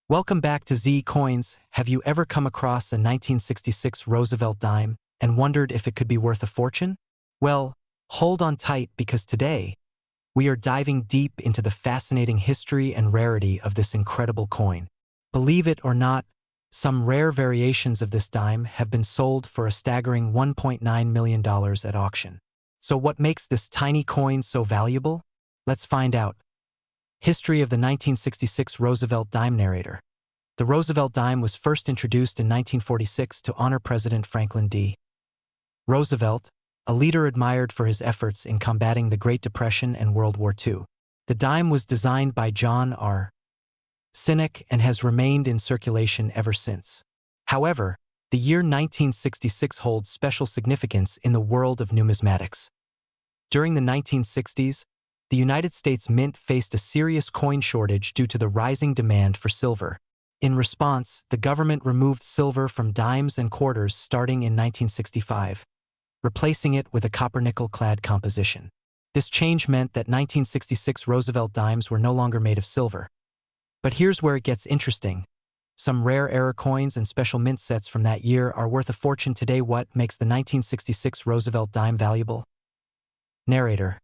Welcome back to Z Coins. Have you ever come across a 1966 Roosevelt dime and wondered if it could be worth a fortune? Well, hold on tight because today, we are diving deep into the fascinating history and rarity of this incredible coin. Believe it or not, some rare variations of this dime have been sold for a staggering $1.9 million at auction. So what makes this tiny coin so valuable? Let's find out. History of the 1966 Roosevelt dime narrator. The Roosevelt dime was first introduced in 1946 to honor President Franklin D. Roosevelt, a leader admired for his efforts in combating the Great Depression and World War II. The dime was designed by John R. Sinek and has remained in circulation ever since. However, the year 1966 holds special significance in the world of numismatics. During the 1960s, the United States Mint faced a serious coin shortage due to the rising demand for silver. In response, the government removed silver from dimes and quarters starting in 1965, replacing it with a copper-nickel-clad composition. This change meant that 1966 Roosevelt dimes were no longer made of silver. But here's where it gets interesting. Some rare era coins and special mint sets from that year are worth a fortune today. What makes the 1966 Roosevelt dime valuable? Narrator.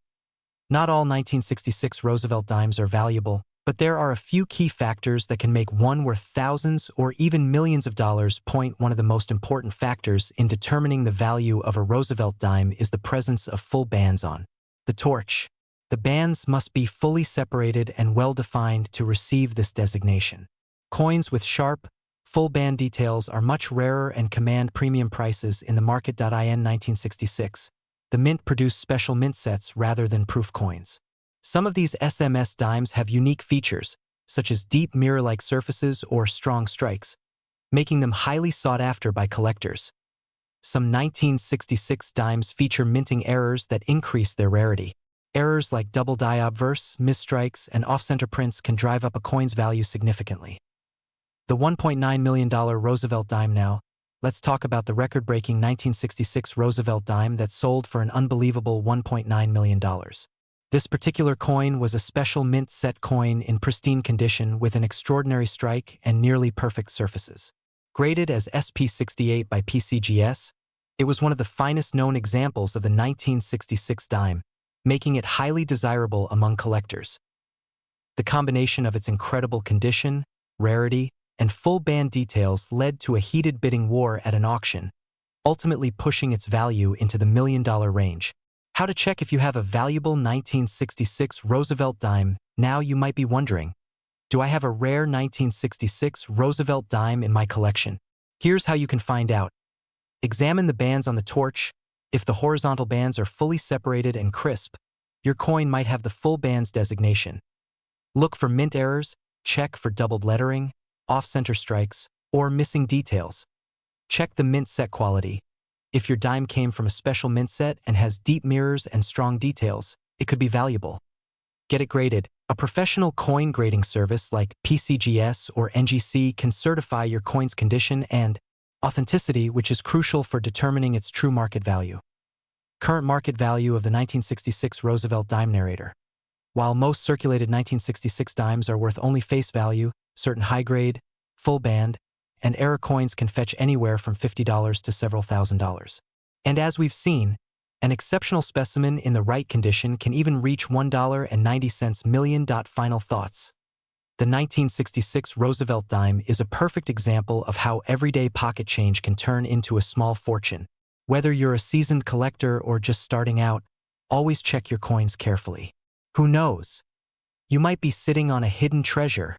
Not all 1966 Roosevelt dimes are valuable, but there are a few key factors that can make one worth thousands or even millions of dollars. One of the most important factors in determining the value of a Roosevelt dime is the presence of full bands on the torch. The bands must be fully separated and well-defined to receive this designation. Coins with sharp, full band details are much rarer and command premium prices in the market. In 1966, the Mint produced special mint sets rather than proof coins. Some of these SMS dimes have unique features, such as deep mirror-like surfaces or strong strikes, making them highly sought after by collectors. Some 1966 dimes feature minting errors that increase their rarity. Errors like double die obverse, misstrikes, and off-center prints can drive up a coin's value significantly. The $1.9 million Roosevelt dime now. Let's talk about the record-breaking 1966 Roosevelt dime that sold for an unbelievable $1.9 million. This particular coin was a special mint set coin in pristine condition with an extraordinary strike and nearly perfect surfaces. Graded as SP68 by PCGS, it was one of the finest known examples of the 1966 dime, making it highly desirable among collectors. The combination of its incredible condition, rarity, and full band details led to a heated bidding war at an auction, ultimately pushing its value into the million-dollar range. How to check if you have a valuable 1966 Roosevelt dime? Now you might be wondering, do I have a rare 1966 Roosevelt dime in my collection? Here's how you can find out. Examine the bands on the torch. If the horizontal bands are fully separated and crisp, your coin might have the full bands designation. Look for mint errors, check for doubled lettering, off-center strikes, or missing details. Check the mint set quality. If your dime came from a special mint set and has deep mirrors and strong details, it could be valuable. Get it graded. A professional coin grading service like PCGS or NGC can certify your coin's condition and authenticity, which is crucial for determining its true market value. Current market value of the 1966 Roosevelt dime narrator. While most circulated 1966 dimes are worth only face value, certain high-grade, full band, and error coins can fetch anywhere from $50 to several $1,000s. And as we've seen, an exceptional specimen in the right condition can even reach $1.90 million. Final thoughts. The 1966 Roosevelt dime is a perfect example of how everyday pocket change can turn into a small fortune. Whether you're a seasoned collector or just starting out, always check your coins carefully. Who knows? You might be sitting on a hidden treasure.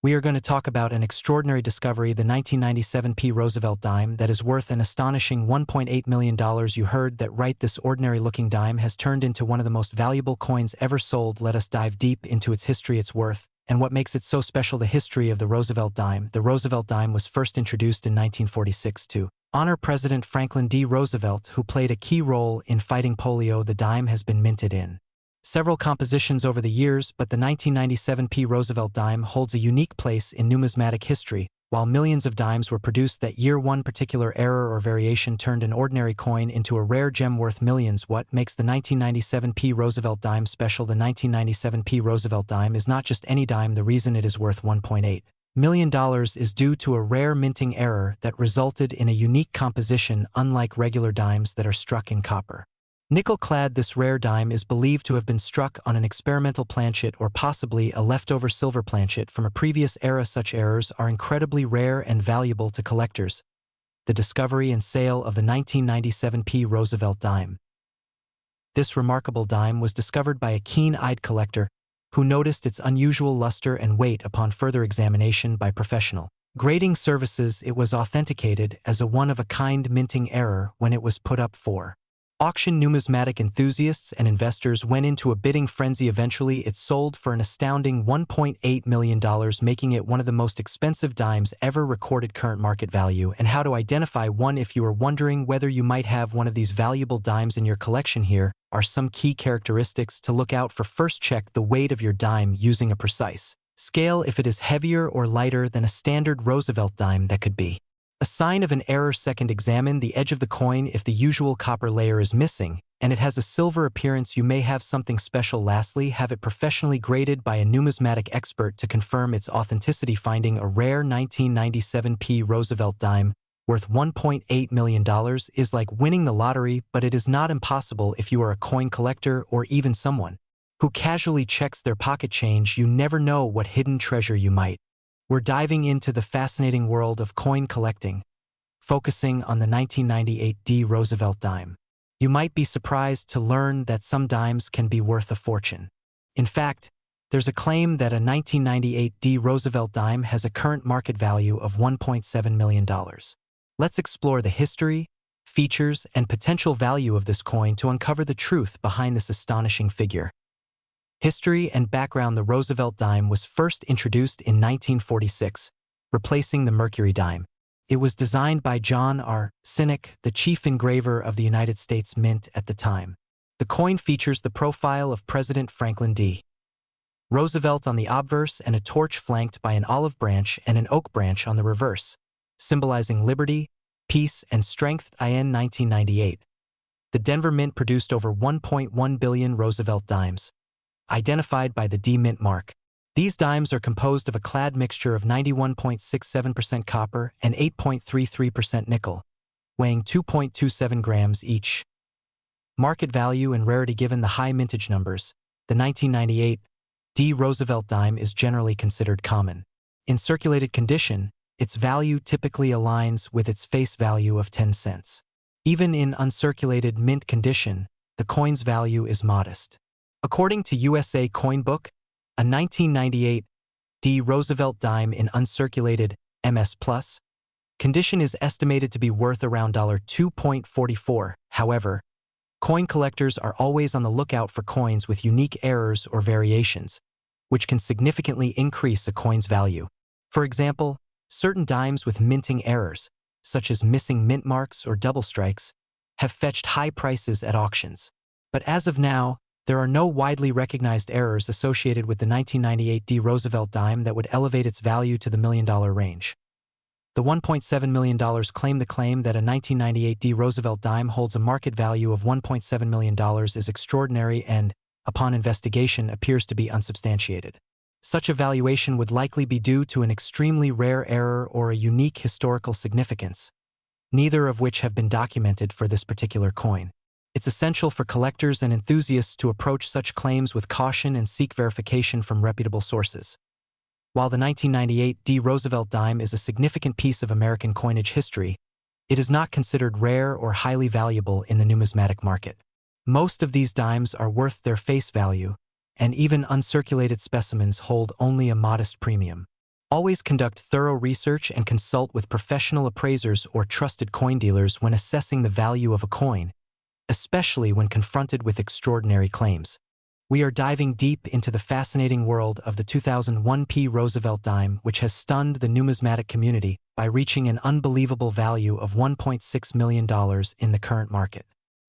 We are going to talk about an extraordinary discovery, the 1997 P. Roosevelt dime that is worth an astonishing $1.8 million. You heard that right, this ordinary-looking dime has turned into one of the most valuable coins ever sold. Let us dive deep into its history, its worth, and what makes it so special. The history of the Roosevelt dime. The Roosevelt dime was first introduced in 1946 to honor President Franklin D. Roosevelt, who played a key role in fighting polio. The dime has been minted in several compositions over the years, but the 1997 P. Roosevelt dime holds a unique place in numismatic history. While millions of dimes were produced that year, one particular error or variation turned an ordinary coin into a rare gem worth millions. What makes the 1997 P. Roosevelt dime special? The 1997 P. Roosevelt dime is not just any dime. The reason it is worth $1.8 million is due to a rare minting error that resulted in a unique composition unlike regular dimes that are struck in copper. Nickel-clad, this rare dime is believed to have been struck on an experimental planchet or possibly a leftover silver planchet from a previous era. Such errors are incredibly rare and valuable to collectors. The discovery and sale of the 1997 Roosevelt dime. This remarkable dime was discovered by a keen-eyed collector who noticed its unusual luster and weight upon further examination by professional grading services. It was authenticated as a one-of-a-kind minting error when it was put up for auction. Numismatic enthusiasts and investors went into a bidding frenzy. Eventually, it sold for an astounding $1.8 million, making it one of the most expensive dimes ever recorded. Current market value and how to identify one. If you are wondering whether you might have one of these valuable dimes in your collection, here are some key characteristics to look out for. First, check the weight of your dime using a precise scale. If it is heavier or lighter than a standard Roosevelt dime, that could be a sign of an error. Second, examine the edge of the coin. If the usual copper layer is missing and it has a silver appearance, you may have something special. Lastly, have it professionally graded by a numismatic expert to confirm its authenticity. Finding a rare 1997 Roosevelt dime worth $1.8 million is like winning the lottery, but it is not impossible if you are a coin collector or even someone who casually checks their pocket change. You never know what hidden treasure you might. We're diving into the fascinating world of coin collecting, focusing on the 1998 Roosevelt dime. You might be surprised to learn that some dimes can be worth a fortune. In fact, there's a claim that a 1998 Roosevelt dime has a current market value of $1.7 million. Let's explore the history, features, and potential value of this coin to uncover the truth behind this astonishing figure. History and background. The Roosevelt dime was first introduced in 1946, replacing the Mercury dime. It was designed by John R. Sinek, the chief engraver of the United States Mint at the time. The coin features the profile of President Franklin D. Roosevelt on the obverse and a torch flanked by an olive branch and an oak branch on the reverse, symbolizing liberty, peace, and strength. In 1998, the Denver Mint produced over 1.1 billion Roosevelt dimes, identified by the D Mint mark. These dimes are composed of a clad mixture of 91.67% copper and 8.33% nickel, weighing 2.27 grams each. Market value and rarity. Given the high mintage numbers, the 1998 Roosevelt dime is generally considered common. In circulated condition, its value typically aligns with its face value of 10 cents. Even in uncirculated mint condition, the coin's value is modest. According to USA Coin Book, a 1998 Roosevelt dime in uncirculated MS Plus condition is estimated to be worth around $2.44. However, coin collectors are always on the lookout for coins with unique errors or variations, which can significantly increase a coin's value. For example, certain dimes with minting errors, such as missing mint marks or double strikes, have fetched high prices at auctions. But as of now, there are no widely recognized errors associated with the 1998 Roosevelt dime that would elevate its value to the $1 million range. The $1.7 million claim. The claim that a 1998 Roosevelt dime holds a market value of $1.7 million is extraordinary and, upon investigation, appears to be unsubstantiated. Such a valuation would likely be due to an extremely rare error or a unique historical significance, neither of which have been documented for this particular coin. It's essential for collectors and enthusiasts to approach such claims with caution and seek verification from reputable sources. While the 1998 Roosevelt dime is a significant piece of American coinage history, it is not considered rare or highly valuable in the numismatic market. Most of these dimes are worth their face value, and even uncirculated specimens hold only a modest premium. Always conduct thorough research and consult with professional appraisers or trusted coin dealers when assessing the value of a coin, especially when confronted with extraordinary claims. We are diving deep into the fascinating world of the 2001 Roosevelt dime, which has stunned the numismatic community by reaching an unbelievable value of $1.6 million in the current market.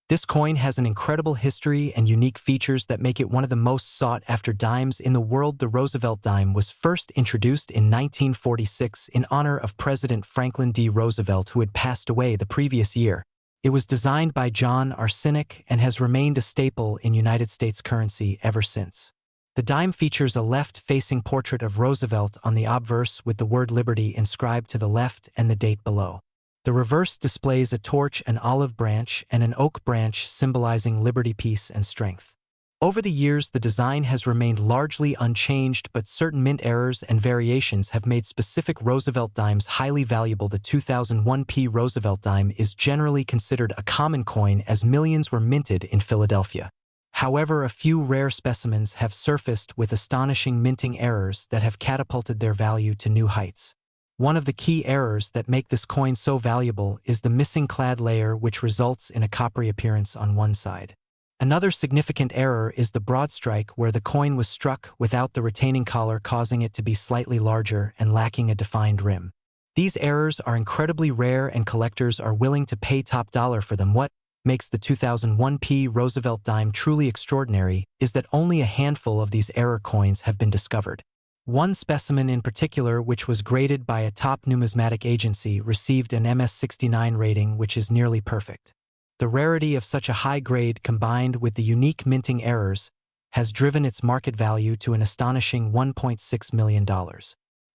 This coin has an incredible history and unique features that make it one of the most sought-after dimes in the world. The Roosevelt dime was first introduced in 1946 in honor of President Franklin D. Roosevelt, who had passed away the previous year. It was designed by John R. Sinek and has remained a staple in United States currency ever since. The dime features a left-facing portrait of Roosevelt on the obverse with the word Liberty inscribed to the left and the date below. The reverse displays a torch, an olive branch, and an oak branch symbolizing liberty, peace, and strength. Over the years, the design has remained largely unchanged, but certain mint errors and variations have made specific Roosevelt dimes highly valuable. The 2001 Roosevelt dime is generally considered a common coin as millions were minted in Philadelphia. However, a few rare specimens have surfaced with astonishing minting errors that have catapulted their value to new heights. One of the key errors that make this coin so valuable is the missing clad layer, which results in a coppery appearance on one side. Another significant error is the broad strike, where the coin was struck without the retaining collar, causing it to be slightly larger and lacking a defined rim. These errors are incredibly rare and collectors are willing to pay top dollar for them. What makes the 2001 Roosevelt dime truly extraordinary is that only a handful of these error coins have been discovered. One specimen in particular, which was graded by a top numismatic agency, received an MS69 rating, which is nearly perfect. The rarity of such a high grade, combined with the unique minting errors, has driven its market value to an astonishing $1.6 million.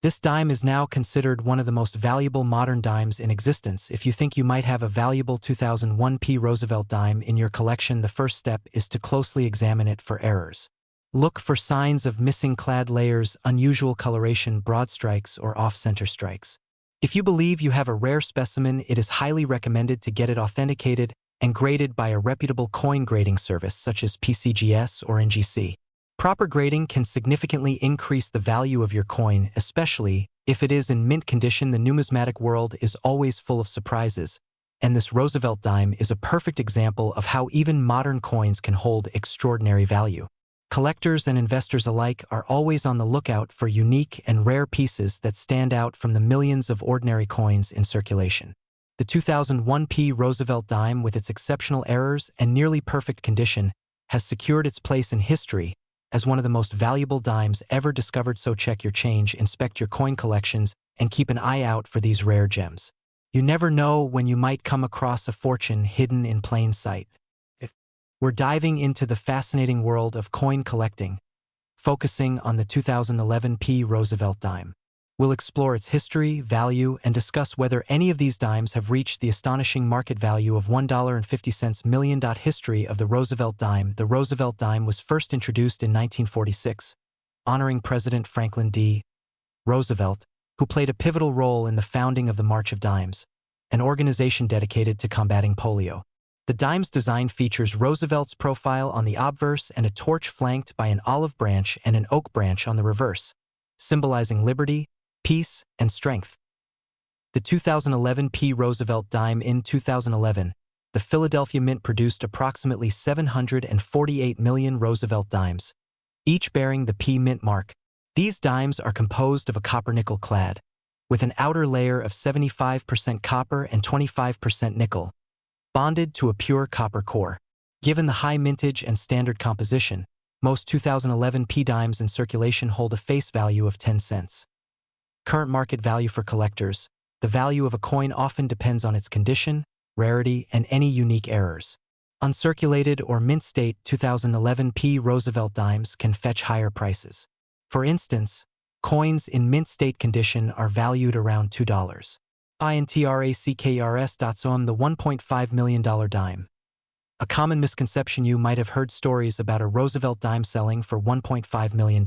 This dime is now considered one of the most valuable modern dimes in existence. If you think you might have a valuable 2001 Roosevelt dime in your collection, the first step is to closely examine it for errors. Look for signs of missing clad layers, unusual coloration, broad strikes, or off-center strikes. If you believe you have a rare specimen, it is highly recommended to get it authenticated and graded by a reputable coin grading service such as PCGS or NGC. Proper grading can significantly increase the value of your coin, especially if it is in mint condition. The numismatic world is always full of surprises, and this Roosevelt dime is a perfect example of how even modern coins can hold extraordinary value. Collectors and investors alike are always on the lookout for unique and rare pieces that stand out from the millions of ordinary coins in circulation. The 2001 Roosevelt dime, with its exceptional errors and nearly perfect condition, has secured its place in history as one of the most valuable dimes ever discovered. So check your change, inspect your coin collections, and keep an eye out for these rare gems. You never know when you might come across a fortune hidden in plain sight. We're diving into the fascinating world of coin collecting, focusing on the 2011 Roosevelt dime. We'll explore its history, value, and discuss whether any of these dimes have reached the astonishing market value of $1.50 million. History of the Roosevelt dime. The Roosevelt dime was first introduced in 1946, honoring President Franklin D. Roosevelt, who played a pivotal role in the founding of the March of Dimes, an organization dedicated to combating polio. The dime's design features Roosevelt's profile on the obverse and a torch flanked by an olive branch and an oak branch on the reverse, symbolizing liberty, peace, and strength. The 2011 Roosevelt dime. In 2011, the Philadelphia Mint produced approximately 748 million Roosevelt dimes, each bearing the P Mint mark. These dimes are composed of a copper-nickel clad, with an outer layer of 75% copper and 25% nickel, bonded to a pure copper core. Given the high mintage and standard composition, most 2011 dimes in circulation hold a face value of 10 cents. Current market value for collectors. The value of a coin often depends on its condition, rarity, and any unique errors. Uncirculated or mint state 2011 Roosevelt dimes can fetch higher prices. For instance, coins in mint state condition are valued around $2. INTRACKRS.SOM. The $1.5 million dime. A common misconception: you might have heard stories about a Roosevelt dime selling for $1.5 million.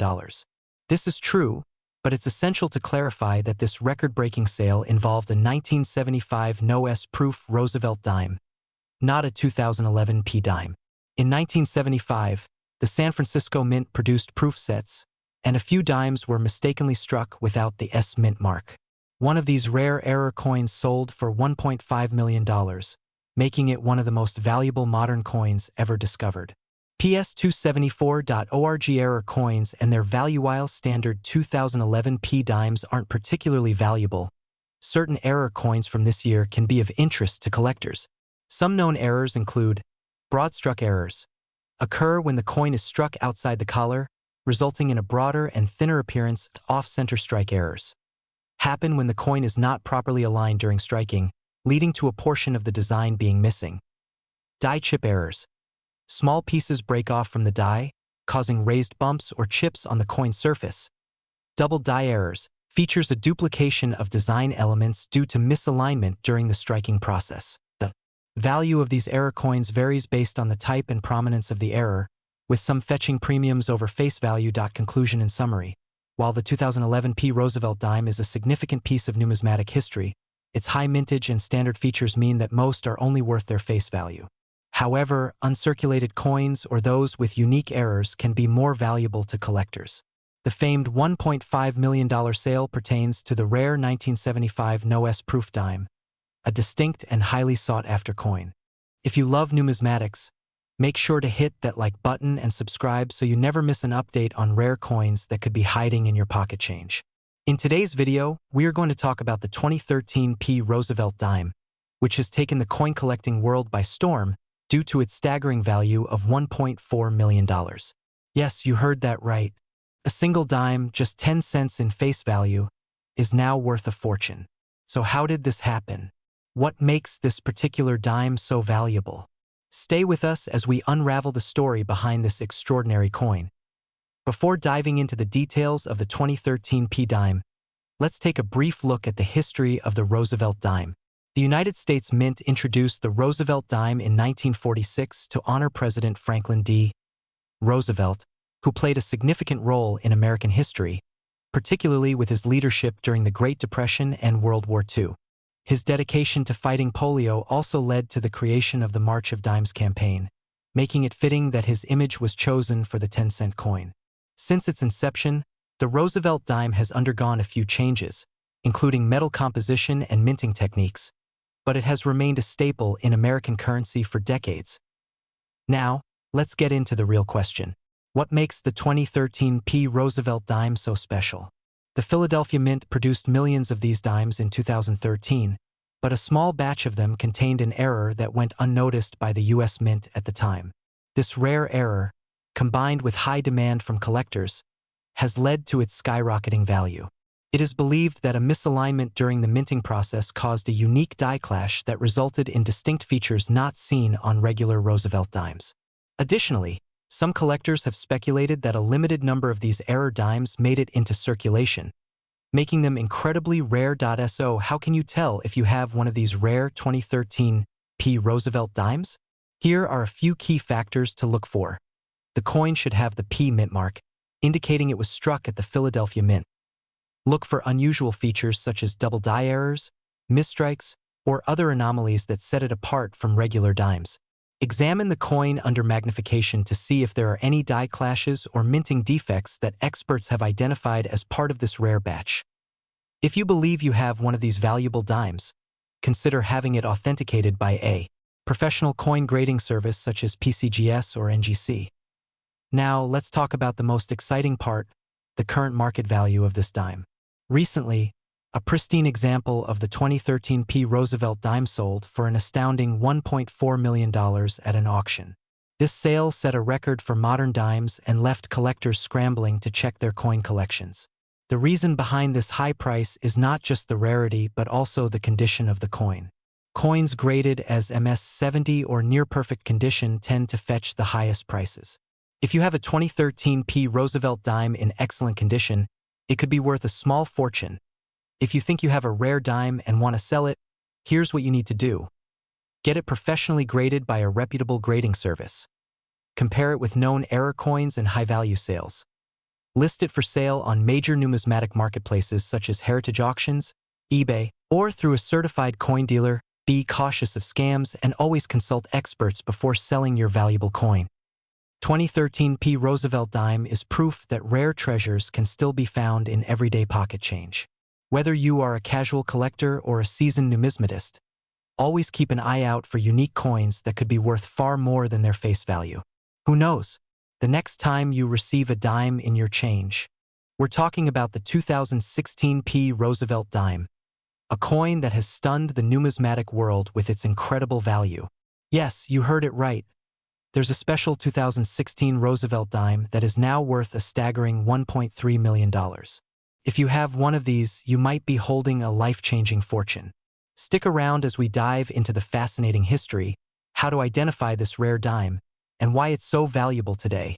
This is true, but it's essential to clarify that this record-breaking sale involved a 1975 no-S-proof Roosevelt dime, not a 2011 dime. In 1975, the San Francisco Mint produced proof sets, and a few dimes were mistakenly struck without the S Mint mark. One of these rare error coins sold for $1.5 million, making it one of the most valuable modern coins ever discovered. PS274.org. Error coins and their value. While standard 2011 dimes aren't particularly valuable, certain error coins from this year can be of interest to collectors. Some known errors include broad-struck errors. Occur when the coin is struck outside the collar, resulting in a broader and thinner appearance. Off-center strike errors happen when the coin is not properly aligned during striking, leading to a portion of the design being missing. Die chip errors. Small pieces break off from the die, causing raised bumps or chips on the coin surface. Double die errors features a duplication of design elements due to misalignment during the striking process. The value of these error coins varies based on the type and prominence of the error, with some fetching premiums over face value. Conclusion and summary. While the 2011 P. Roosevelt dime is a significant piece of numismatic history, its high mintage and standard features mean that most are only worth their face value. However, uncirculated coins or those with unique errors can be more valuable to collectors. The famed $1.5 million sale pertains to the rare 1975 No-S proof dime, a distinct and highly sought-after coin. If you love numismatics, make sure to hit that like button and subscribe so you never miss an update on rare coins that could be hiding in your pocket change. In today's video, we are going to talk about the 2013 P. Roosevelt dime, which has taken the coin collecting world by storm due to its staggering value of $1.4 million. Yes, you heard that right. A single dime, just 10 cents in face value, is now worth a fortune. So how did this happen? What makes this particular dime so valuable? Stay with us as we unravel the story behind this extraordinary coin. Before diving into the details of the 2013 P dime, let's take a brief look at the history of the Roosevelt dime. The United States Mint introduced the Roosevelt dime in 1946 to honor President Franklin D. Roosevelt, who played a significant role in American history, particularly with his leadership during the Great Depression and World War II. His dedication to fighting polio also led to the creation of the March of Dimes campaign, making it fitting that his image was chosen for the 10-cent coin. Since its inception, the Roosevelt dime has undergone a few changes, including metal composition and minting techniques, but it has remained a staple in American currency for decades. Now, let's get into the real question. What makes the 2013 P. Roosevelt dime so special? The Philadelphia Mint produced millions of these dimes in 2013, but a small batch of them contained an error that went unnoticed by the U.S. Mint at the time. This rare error, combined with high demand from collectors, has led to its skyrocketing value. It is believed that a misalignment during the minting process caused a unique die clash that resulted in distinct features not seen on regular Roosevelt dimes. Additionally, some collectors have speculated that a limited number of these error dimes made it into circulation, making them incredibly rare. So how can you tell if you have one of these rare 2013 P. Roosevelt dimes? Here are a few key factors to look for. The coin should have the P mint mark, indicating it was struck at the Philadelphia Mint. Look for unusual features such as double die errors, misstrikes, or other anomalies that set it apart from regular dimes. Examine the coin under magnification to see if there are any die clashes or minting defects that experts have identified as part of this rare batch. If you believe you have one of these valuable dimes, consider having it authenticated by a professional coin grading service such as PCGS or NGC. Now, let's talk about the most exciting part, the current market value of this dime. Recently, a pristine example of the 2013 P. Roosevelt dime sold for an astounding $1.4 million at an auction. This sale set a record for modern dimes and left collectors scrambling to check their coin collections. The reason behind this high price is not just the rarity but also the condition of the coin. Coins graded as MS-70 or near-perfect condition tend to fetch the highest prices. If you have a 2013 P. Roosevelt dime in excellent condition, it could be worth a small fortune. If you think you have a rare dime and want to sell it, here's what you need to do. Get it professionally graded by a reputable grading service. Compare it with known error coins and high-value sales. List it for sale on major numismatic marketplaces such as Heritage Auctions, eBay, or through a certified coin dealer. Be cautious of scams and always consult experts before selling your valuable coin. 2013 P. Roosevelt dime is proof that rare treasures can still be found in everyday pocket change. Whether you are a casual collector or a seasoned numismatist, always keep an eye out for unique coins that could be worth far more than their face value. Who knows? The next time you receive a dime in your change. We're talking about the 2016 P. Roosevelt dime, a coin that has stunned the numismatic world with its incredible value. Yes, you heard it right. There's a special 2016 Roosevelt dime that is now worth a staggering $1.3 million. If you have one of these, you might be holding a life-changing fortune. Stick around as we dive into the fascinating history, how to identify this rare dime, and why it's so valuable today.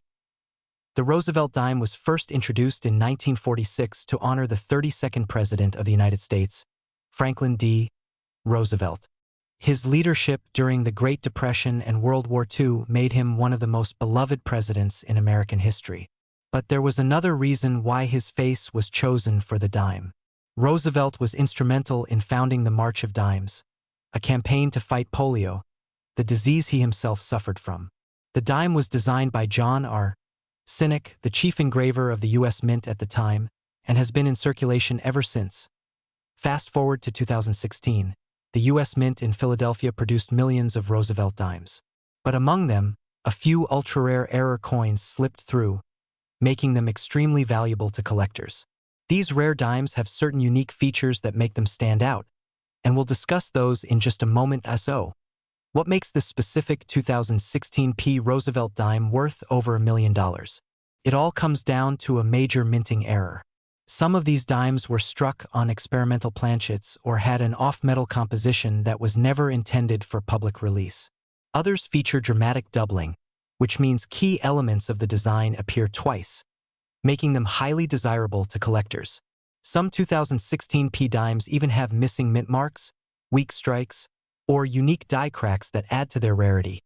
The Roosevelt dime was first introduced in 1946 to honor the 32nd President of the United States, Franklin D. Roosevelt. His leadership during the Great Depression and World War II made him one of the most beloved presidents in American history. But there was another reason why his face was chosen for the dime. Roosevelt was instrumental in founding the March of Dimes, a campaign to fight polio, the disease he himself suffered from. The dime was designed by John R. Sinnock, the chief engraver of the U.S. Mint at the time, and has been in circulation ever since. Fast forward to 2016, the U.S. Mint in Philadelphia produced millions of Roosevelt dimes. But among them, a few ultra-rare error coins slipped through, making them extremely valuable to collectors. These rare dimes have certain unique features that make them stand out, and we'll discuss those in just a moment. So, what makes this specific 2016 P. Roosevelt dime worth over $1 million? It all comes down to a major minting error. Some of these dimes were struck on experimental planchets or had an off-metal composition that was never intended for public release. Others feature dramatic doubling, which means key elements of the design appear twice, making them highly desirable to collectors. Some 2016 P dimes even have missing mint marks, weak strikes, or unique die cracks that add to their rarity.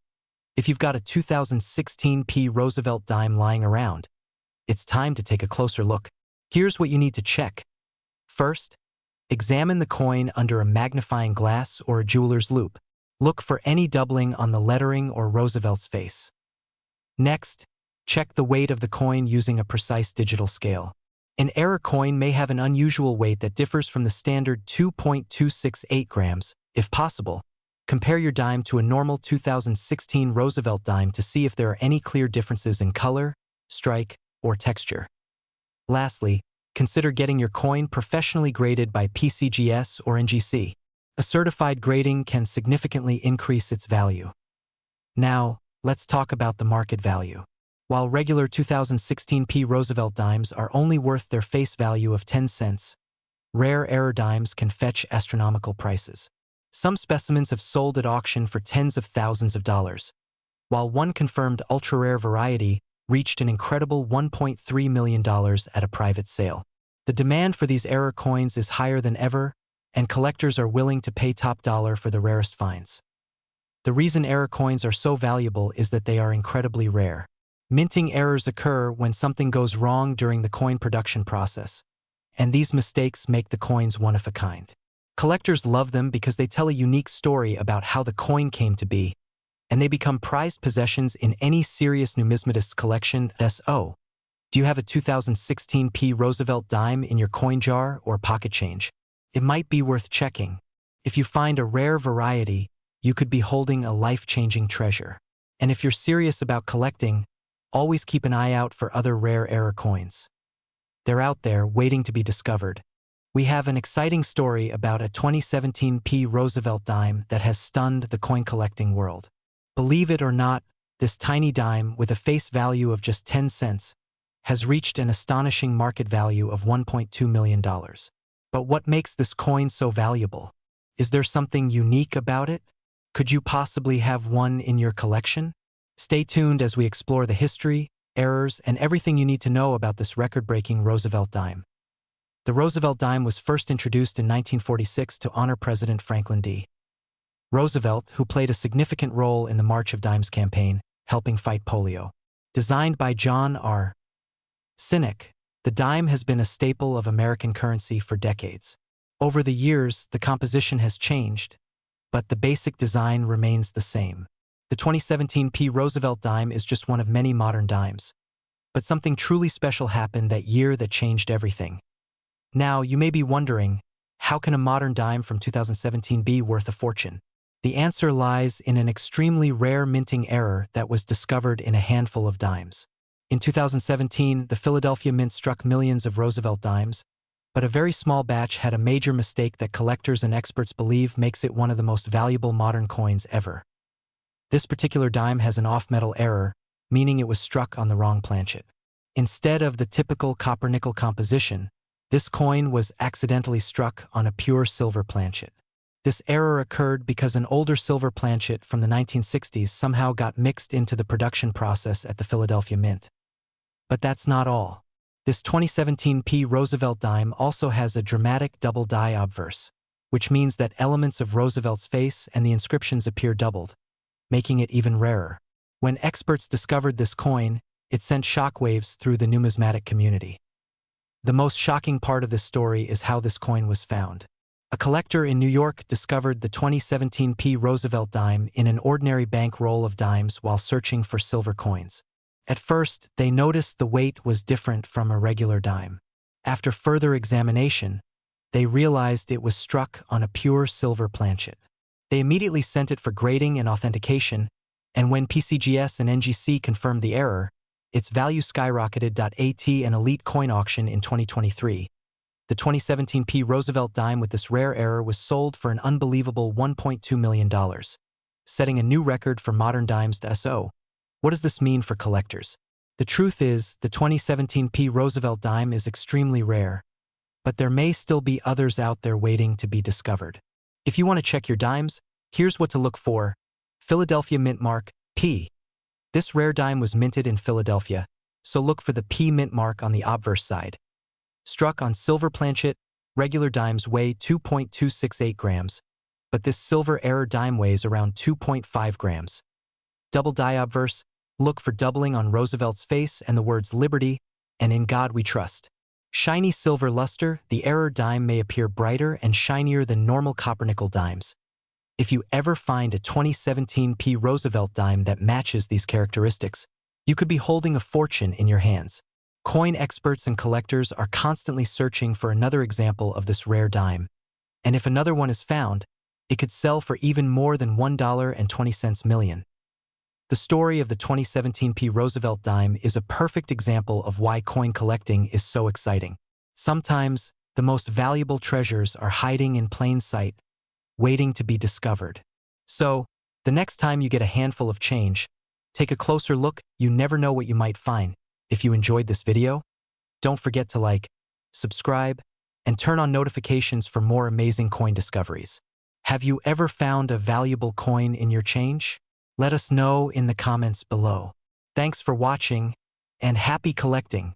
If you've got a 2016 P Roosevelt dime lying around, it's time to take a closer look. Here's what you need to check. First, examine the coin under a magnifying glass or a jeweler's loupe. Look for any doubling on the lettering or Roosevelt's face. Next, check the weight of the coin using a precise digital scale. An error coin may have an unusual weight that differs from the standard 2.268 grams. If possible, compare your dime to a normal 2016 Roosevelt dime to see if there are any clear differences in color, strike, or texture. Lastly, consider getting your coin professionally graded by PCGS or NGC. A certified grading can significantly increase its value. Now, let's talk about the market value. While regular 2016 P Roosevelt dimes are only worth their face value of 10 cents, rare error dimes can fetch astronomical prices. Some specimens have sold at auction for tens of thousands of dollars, while one confirmed ultra-rare variety reached an incredible $1.3 million at a private sale. The demand for these error coins is higher than ever, and collectors are willing to pay top dollar for the rarest finds. The reason error coins are so valuable is that they are incredibly rare. Minting errors occur when something goes wrong during the coin production process, and these mistakes make the coins one of a kind. Collectors love them because they tell a unique story about how the coin came to be, and they become prized possessions in any serious numismatist collection. So, do you have a 2016 P Roosevelt dime in your coin jar or pocket change? It might be worth checking. If you find a rare variety, you could be holding a life-changing treasure. And if you're serious about collecting, always keep an eye out for other rare error coins. They're out there waiting to be discovered. We have an exciting story about a 2017 P Roosevelt dime that has stunned the coin collecting world. Believe it or not, this tiny dime with a face value of just 10 cents has reached an astonishing market value of $1.2 million. But what makes this coin so valuable? Is there something unique about it? Could you possibly have one in your collection? Stay tuned as we explore the history, errors, and everything you need to know about this record-breaking Roosevelt dime. The Roosevelt dime was first introduced in 1946 to honor President Franklin D. Roosevelt, who played a significant role in the March of Dimes campaign, helping fight polio. Designed by John R. Sinnock, the dime has been a staple of American currency for decades. Over the years, the composition has changed, but the basic design remains the same. The 2017 P Roosevelt dime is just one of many modern dimes. But something truly special happened that year that changed everything. Now, you may be wondering, how can a modern dime from 2017 be worth a fortune? The answer lies in an extremely rare minting error that was discovered in a handful of dimes. In 2017, the Philadelphia Mint struck millions of Roosevelt dimes, but a very small batch had a major mistake that collectors and experts believe makes it one of the most valuable modern coins ever. This particular dime has an off-metal error, meaning it was struck on the wrong planchet. Instead of the typical copper-nickel composition, this coin was accidentally struck on a pure silver planchet. This error occurred because an older silver planchet from the 1960s somehow got mixed into the production process at the Philadelphia Mint. But that's not all. This 2017 Roosevelt dime also has a dramatic double die obverse, which means that elements of Roosevelt's face and the inscriptions appear doubled, making it even rarer. When experts discovered this coin, it sent shockwaves through the numismatic community. The most shocking part of this story is how this coin was found. A collector in New York discovered the 2017 Roosevelt dime in an ordinary bank roll of dimes while searching for silver coins. At first, they noticed the weight was different from a regular dime. After further examination, they realized it was struck on a pure silver planchet. They immediately sent it for grading and authentication, and when PCGS and NGC confirmed the error, its value skyrocketed. At an elite coin auction in 2023, the 2017 Roosevelt dime with this rare error was sold for an unbelievable $1.2 million, setting a new record for modern dimes. So, what does this mean for collectors? The truth is, the 2017 Roosevelt dime is extremely rare, but there may still be others out there waiting to be discovered. If you want to check your dimes, here's what to look for. Philadelphia mint mark, P. This rare dime was minted in Philadelphia, so look for the P mint mark on the obverse side. Struck on silver planchet, regular dimes weigh 2.268 grams, but this silver error dime weighs around 2.5 grams. Double die obverse, look for doubling on Roosevelt's face and the words Liberty and In God We Trust. Shiny silver luster, the error dime may appear brighter and shinier than normal copper-nickel dimes. If you ever find a 2017 Roosevelt dime that matches these characteristics, you could be holding a fortune in your hands. Coin experts and collectors are constantly searching for another example of this rare dime, and if another one is found, it could sell for even more than $1.20 million. The story of the 2017 Roosevelt dime is a perfect example of why coin collecting is so exciting. Sometimes, the most valuable treasures are hiding in plain sight, waiting to be discovered. So, the next time you get a handful of change, take a closer look. You never know what you might find. If you enjoyed this video, don't forget to like, subscribe, and turn on notifications for more amazing coin discoveries. Have you ever found a valuable coin in your change? Let us know in the comments below. Thanks for watching, and happy collecting!